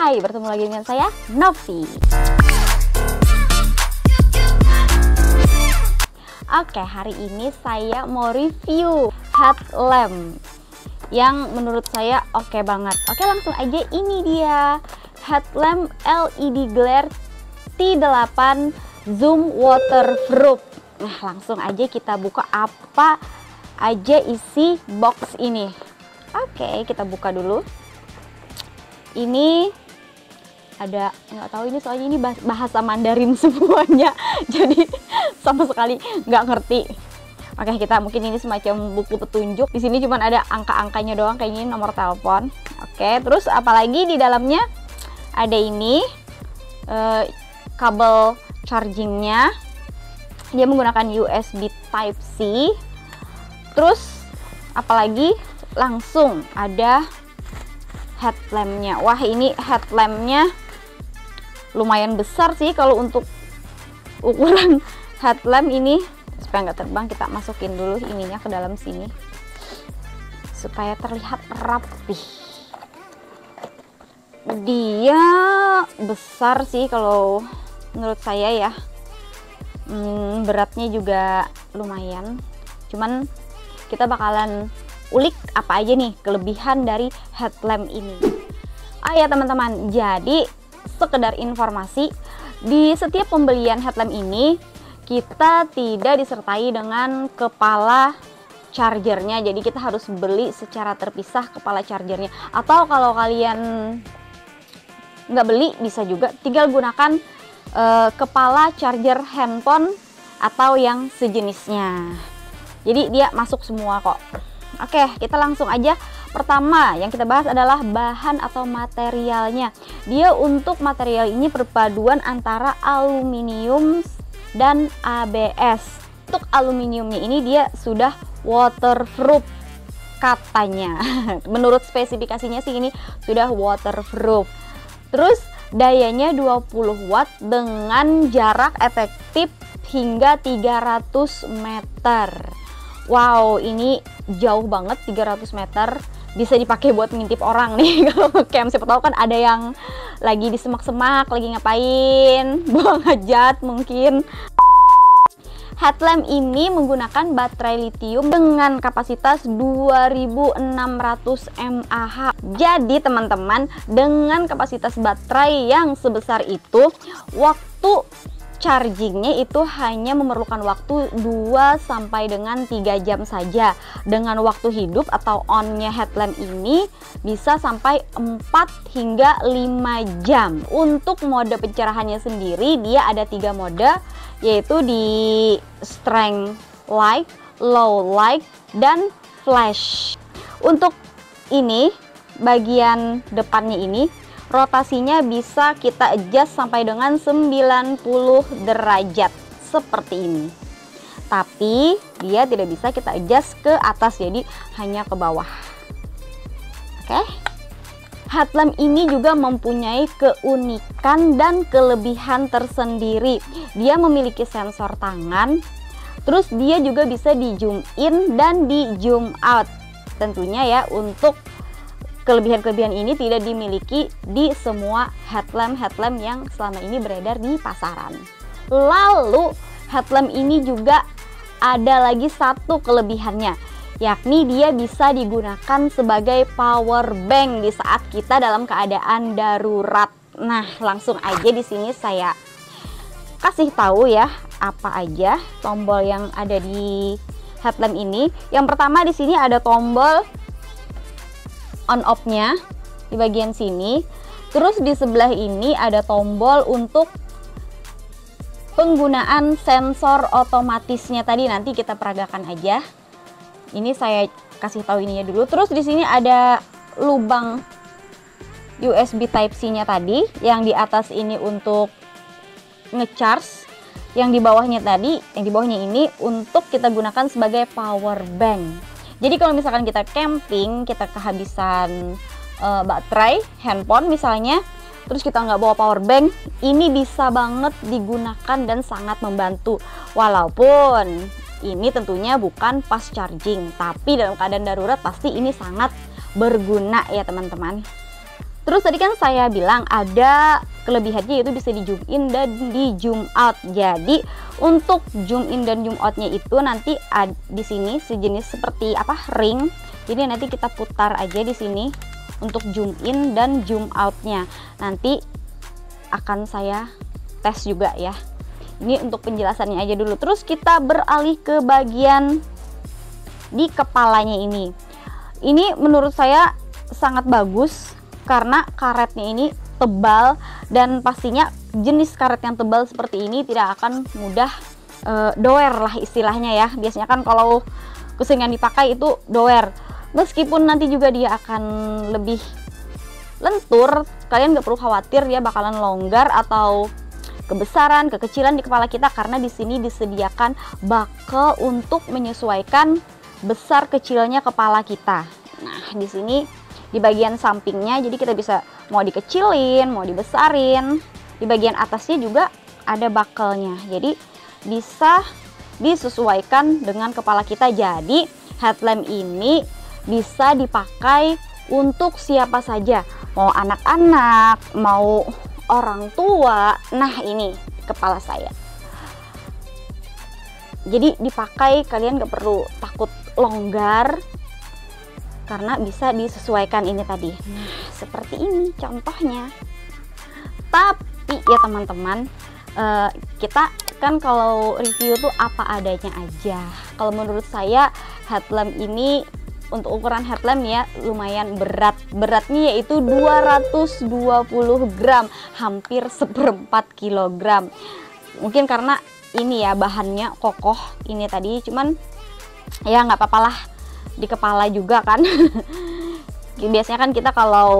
Hai, bertemu lagi dengan saya, Novi. Oke, hari ini saya mau review headlamp yang menurut saya oke banget. Oke, langsung aja, ini dia headlamp LED glare T8 Zoom waterproof. Nah, langsung aja kita buka apa aja isi box ini. Oke, kita buka dulu. Ini ada, nggak tahu ini soalnya ini bahasa Mandarin semuanya, jadi sama sekali nggak ngerti. Oke, kita mungkin ini semacam buku petunjuk. Di sini cuma ada angka-angkanya doang, kayaknya ini nomor telepon. Oke, terus apalagi di dalamnya ada ini kabel chargingnya. Dia menggunakan USB Type C. Terus apalagi langsung ada headlampnya. Wah, ini headlampnya lumayan besar sih kalau untuk ukuran headlamp ini. Supaya nggak terbang, kita masukin dulu ininya ke dalam sini supaya terlihat rapi. Dia besar sih kalau menurut saya ya. Beratnya juga lumayan. Cuman kita bakalan ulik apa aja nih kelebihan dari headlamp ini. Ya teman-teman, jadi sekedar informasi, di setiap pembelian headlamp ini kita tidak disertai dengan kepala chargernya. Jadi kita harus beli secara terpisah kepala chargernya. Atau kalau kalian nggak beli, bisa juga tinggal gunakan kepala charger handphone atau yang sejenisnya. Jadi dia masuk semua kok. Oke, kita langsung aja. Pertama yang kita bahas adalah bahan atau materialnya. Dia untuk material ini perpaduan antara aluminium dan ABS. Untuk aluminiumnya ini dia sudah waterproof katanya. Menurut spesifikasinya sih ini sudah waterproof. Terus dayanya 20 watt dengan jarak efektif hingga 300 meter. Wow, ini jauh banget, 300 meter. Bisa dipakai buat ngintip orang nih kalau ngecamp. Siapa tahu kan ada yang lagi di semak-semak, lagi ngapain, buang hajat mungkin. Headlamp ini menggunakan baterai lithium dengan kapasitas 2600 mAh. Jadi teman-teman, dengan kapasitas baterai yang sebesar itu, waktu chargingnya itu hanya memerlukan waktu 2 sampai dengan 3 jam saja. Dengan waktu hidup atau on-nya headlamp ini bisa sampai 4 hingga 5 jam. Untuk mode pencerahannya sendiri dia ada 3 mode, yaitu di strength light, low light, dan flash. Untuk ini bagian depannya ini rotasinya bisa kita adjust sampai dengan 90 derajat seperti ini. Tapi dia tidak bisa kita adjust ke atas, jadi hanya ke bawah. Oke. Headlamp ini juga mempunyai keunikan dan kelebihan tersendiri. Dia memiliki sensor tangan. Terus dia juga bisa di zoom in dan di zoom out. Tentunya ya, untuk kelebihan-kelebihan ini tidak dimiliki di semua headlamp yang selama ini beredar di pasaran. Lalu headlamp ini juga ada lagi satu kelebihannya, yakni dia bisa digunakan sebagai power bank di saat kita dalam keadaan darurat. Nah, langsung aja di sini saya kasih tahu ya apa aja tombol yang ada di headlamp ini. Yang pertama di sini ada tombol on off-nya di bagian sini. Terus di sebelah ini ada tombol untuk penggunaan sensor otomatisnya tadi, nanti kita peragakan aja. Ini saya kasih tahu ininya dulu. Terus di sini ada lubang USB Type C-nya tadi, yang di atas ini untuk ngecharge, yang di bawahnya tadi, yang di bawahnya ini untuk kita gunakan sebagai power bank. Jadi kalau misalkan kita camping, kita kehabisan baterai handphone misalnya, terus kita nggak bawa power bank, ini bisa banget digunakan dan sangat membantu. Walaupun ini tentunya bukan fast charging, tapi dalam keadaan darurat pasti ini sangat berguna ya teman-teman. Terus tadi kan saya bilang ada kelebihannya yaitu bisa di zoom in dan di zoom out. Jadi untuk zoom in dan zoom outnya itu nanti di sini sejenis seperti apa, ring. Jadi nanti kita putar aja di sini untuk zoom in dan zoom outnya. Nanti akan saya tes juga ya. Ini untuk penjelasannya aja dulu. Terus kita beralih ke bagian di kepalanya ini. Ini menurut saya sangat bagus karena karetnya ini tebal, dan pastinya jenis karet yang tebal seperti ini tidak akan mudah doer lah istilahnya ya. Biasanya kan kalau keseringan dipakai itu doer, meskipun nanti juga dia akan lebih lentur, kalian nggak perlu khawatir dia bakalan longgar atau kebesaran, kekecilan di kepala kita, karena di sini disediakan buckle untuk menyesuaikan besar kecilnya kepala kita. Nah, di sini di bagian sampingnya, jadi kita bisa mau dikecilin, mau dibesarin. Di bagian atasnya juga ada buckle-nya, jadi bisa disesuaikan dengan kepala kita. Jadi headlamp ini bisa dipakai untuk siapa saja, mau anak-anak, mau orang tua. Nah, ini kepala saya, jadi dipakai, kalian gak perlu takut longgar karena bisa disesuaikan ini tadi. Nah, seperti ini contohnya. Tapi ya teman-teman, kita kan kalau review tuh apa adanya aja. Kalau menurut saya headlamp ini untuk ukuran headlamp ya lumayan berat. Beratnya yaitu 220 gram, hampir 1/4 kilogram. Mungkin karena ini ya bahannya kokoh ini tadi, cuman ya nggak apa-apa lah, di kepala juga kan. Biasanya kan kita kalau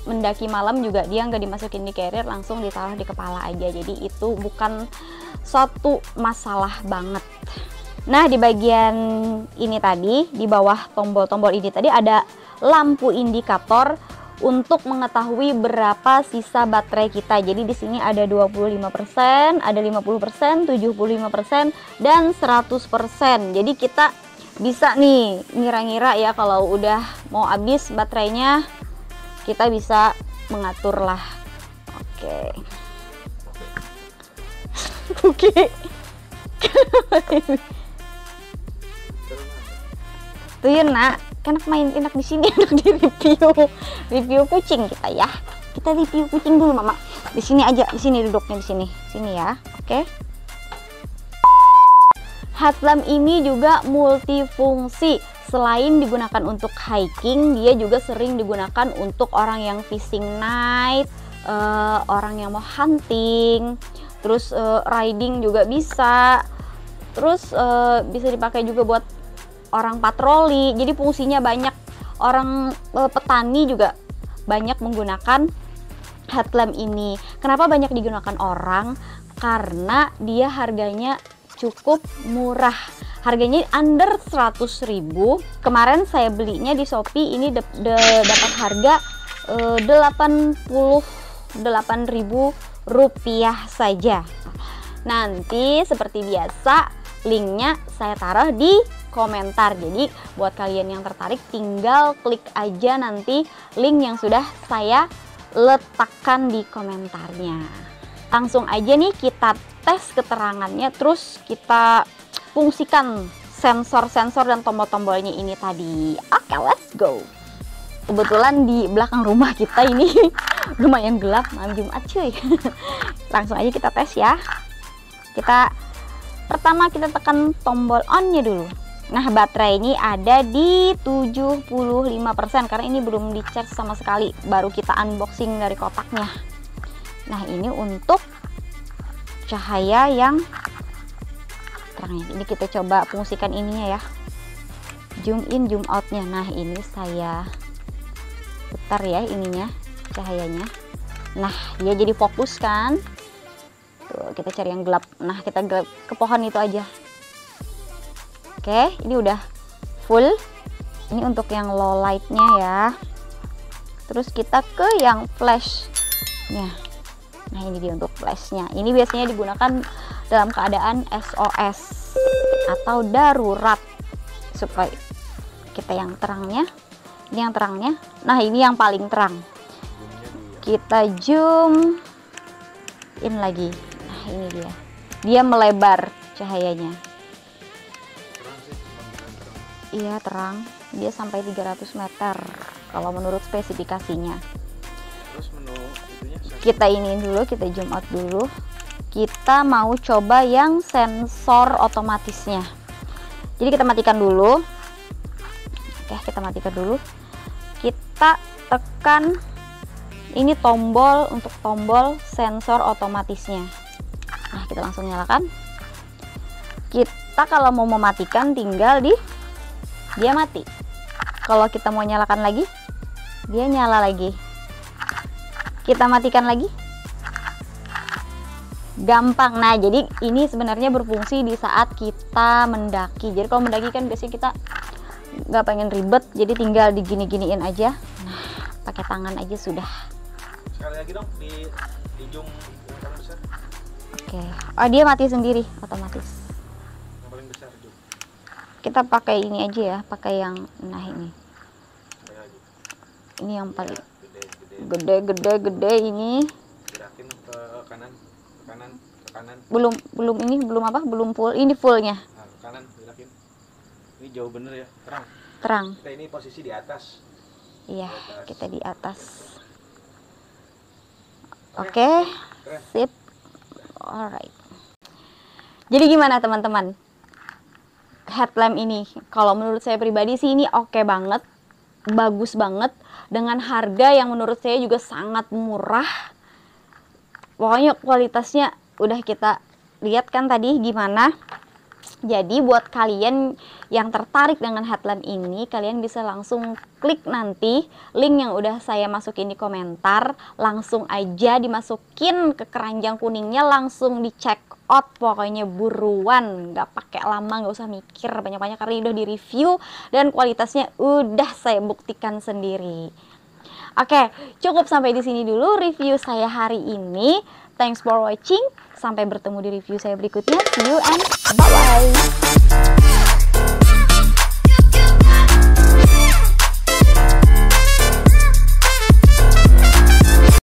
mendaki malam juga dia nggak dimasukin di carrier, langsung ditaruh di kepala aja, jadi itu bukan suatu masalah banget. Nah, di bagian ini tadi, di bawah tombol-tombol ini tadi ada lampu indikator untuk mengetahui berapa sisa baterai kita. Jadi di sini ada 25%, ada 50%, 75%, dan 100%. Jadi kita bisa nih ngira-ngira ya kalau udah mau habis baterainya, kita bisa mengatur lah. Oke. Oke. Tuh ya nak, enak main, enak di sini, enak di review kucing kita ya. Kita review kucing dulu mama. Di sini aja, di sini duduknya, di sini ya. Oke. Headlamp ini juga multifungsi. Selain digunakan untuk hiking, dia juga sering digunakan untuk orang yang fishing night, orang yang mau hunting, terus riding juga bisa. Terus bisa dipakai juga buat orang patroli. Jadi fungsinya banyak. Orang petani juga banyak menggunakan headlamp ini. Kenapa banyak digunakan orang? Karena dia harganya cukup murah. Harganya under 100.000. Kemarin saya belinya di Shopee ini dapat harga 88.000 rupiah saja. Nanti seperti biasa linknya saya taruh di komentar. Jadi buat kalian yang tertarik tinggal klik aja nanti link yang sudah saya letakkan di komentarnya. Langsung aja nih kita tes keterangannya, terus kita fungsikan sensor-sensor dan tombol-tombolnya ini tadi. Oke, let's go. Kebetulan di belakang rumah kita ini lumayan gelap malam Jumat cuy. Langsung aja kita tes ya. Pertama kita tekan tombol on-nya dulu. Nah, baterai ini ada di 75% karena ini belum di-charge sama sekali, baru kita unboxing dari kotaknya. Nah, ini untuk cahaya yang terangnya. Ini kita coba fungsikan ininya ya. Zoom in, zoom out-nya. Nah, ini saya putar ya ininya, cahayanya. Nah, dia jadi fokus kan. Tuh, kita cari yang gelap. Nah, kita gelap ke pohon itu aja. Oke, ini udah full. Ini untuk yang low light-nya ya. Terus kita ke yang flash-nya. Nah, ini dia untuk flash-nya. Ini biasanya digunakan dalam keadaan SOS atau darurat, supaya kita yang terangnya. Ini yang terangnya. Nah, ini yang paling terang. Kita zoom in lagi. Nah, ini dia melebar cahayanya. Iya, terang. Dia sampai 300 meter kalau menurut spesifikasinya. Terus menu itunya Kita ini dulu, kita zoom out dulu. Kita mau coba yang sensor otomatisnya. Jadi kita matikan dulu. Oke, kita matikan dulu. Kita tekan ini tombol untuk tombol sensor otomatisnya. Nah, kita langsung nyalakan. Kita kalau mau mematikan tinggal dia mati. Kalau kita mau nyalakan lagi, dia nyala lagi. Kita matikan lagi. Gampang. Nah, jadi ini sebenarnya berfungsi di saat kita mendaki. Jadi kalau mendaki kan biasanya kita nggak pengen ribet, jadi tinggal digini-giniin aja. Nah, pakai tangan aja sudah. sekali lagi dong di zoom yang paling besar. Oke. Oh, dia mati sendiri otomatis. Yang paling besar zoom. Kita pakai ini aja ya, pakai yang nah ini. Sekali lagi. Ini yang paling Gede. gede ini. Gerakin ke kanan, ke kanan, ke kanan. Belum full. Ini fullnya. Nah, ke kanan gerakin. Ini jauh bener ya, terang. Terang. Kita ini posisi di atas. Iya, kita di atas. Oke. Oke. Keren. Sip. Alright. Jadi gimana teman-teman? Headlamp ini, kalau menurut saya pribadi sih ini oke banget, bagus banget, dengan harga yang menurut saya juga sangat murah. Pokoknya kualitasnya udah kita lihat kan tadi gimana. Jadi buat kalian yang tertarik dengan headlamp ini, kalian bisa langsung klik nanti link yang udah saya masukin di komentar, langsung aja dimasukin ke keranjang kuningnya, langsung di check out. Pokoknya buruan, nggak pakai lama, nggak usah mikir banyak-banyak karena udah di review dan kualitasnya udah saya buktikan sendiri. Oke, cukup sampai di sini dulu review saya hari ini. Thanks for watching. Sampai bertemu di review saya berikutnya. See you and bye-bye.